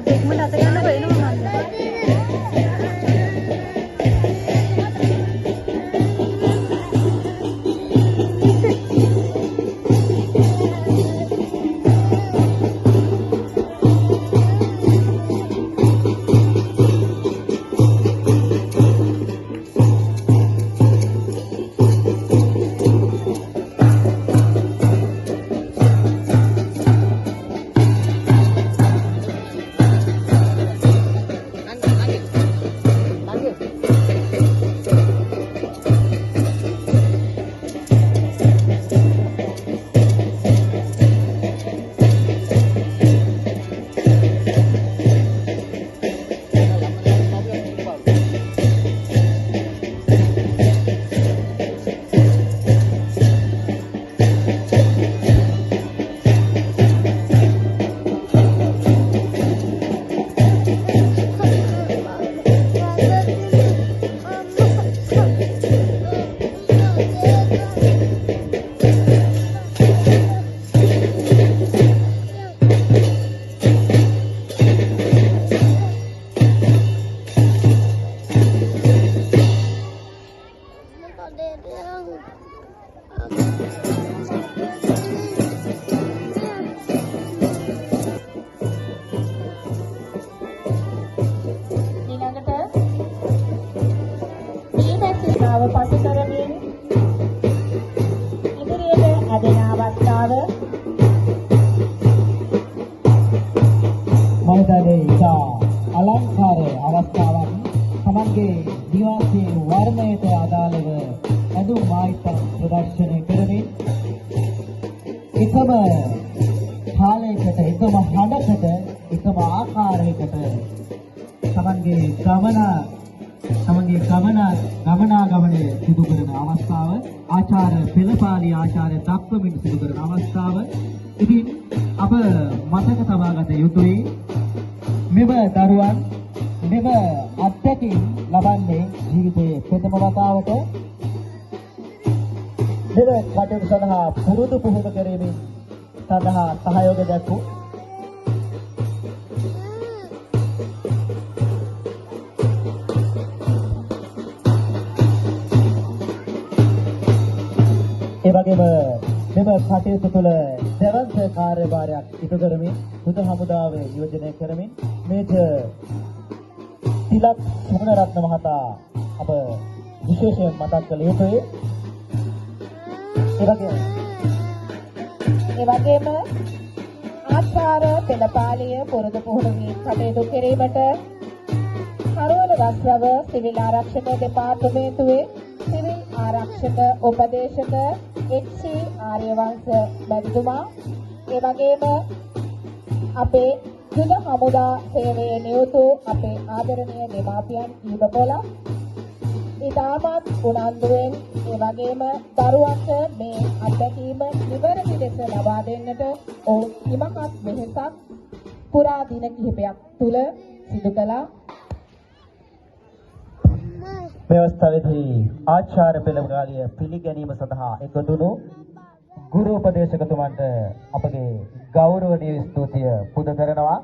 ඉක්මනට අත ගන්නකො එනවා මම. ගමනාගමනය සිදු කරන අවස්ථාව ආචාර්ය පෙළපාලි ආචාර්ය දක්වමින් සිදු කරන අවස්ථාව. ඉතින් අප මතක තබා ගත යුතුයි මෙම දරුවන් මෙම අත්දැකීම් ලබන්නේ ජීවිතයේ ප්‍රථම වතාවට. මෙම කටයුතු සඳහා පුරුදු පුහුණු කිරීමෙන් සඳහා සහයෝග දක්වූ එවැගේම මෙම කටයුතු තුළ දැවන්ත කාර්යභාරයක් ඉටු කරමින් බුදු හමුදාවේ නියෝජනය කරමින් මේජර් තිලක් සුමනරත්න මහතා අප විශේෂයෙන් මතක් කළ යුතුයි. එවැගේම ආචාර්ය පෙළපාලිය පුරුදු පුහුණුවීම් කටයුතු කිරීමට කරුවල ගස්රව සිවිල් ආරක්ෂක දෙපාර්තමේන්තුවේ සිවිල් ආරක්ෂක උපදේශක එච්.සී. ආර්යවංශ බැතිතුමා, ඒ වගේම අපේ යුද හමුදා සේවයේ නියුතු අපේ ආදරණීය දෙමාපියන් කීප පොළක් ඉතාමත් උනන්දුවෙන් ඒ වගේම දරුවන්ට මේ අත්දැකීම නිවැරදි ලෙස ලබා දෙන්නට ඔවුන් හිමකත් වෙහෙසක් පුරා දින කිහිපයක් තුල සිදු කළා. व्यवस्थावेදී ආචාර්ය පෙළපාලිය පිළිගැනීම සඳහා එකතු වුණු ගුරු උපදේශකතුමන්ට අපගේ ගෞරවනීය ස්තුතිය පුද කරනවා.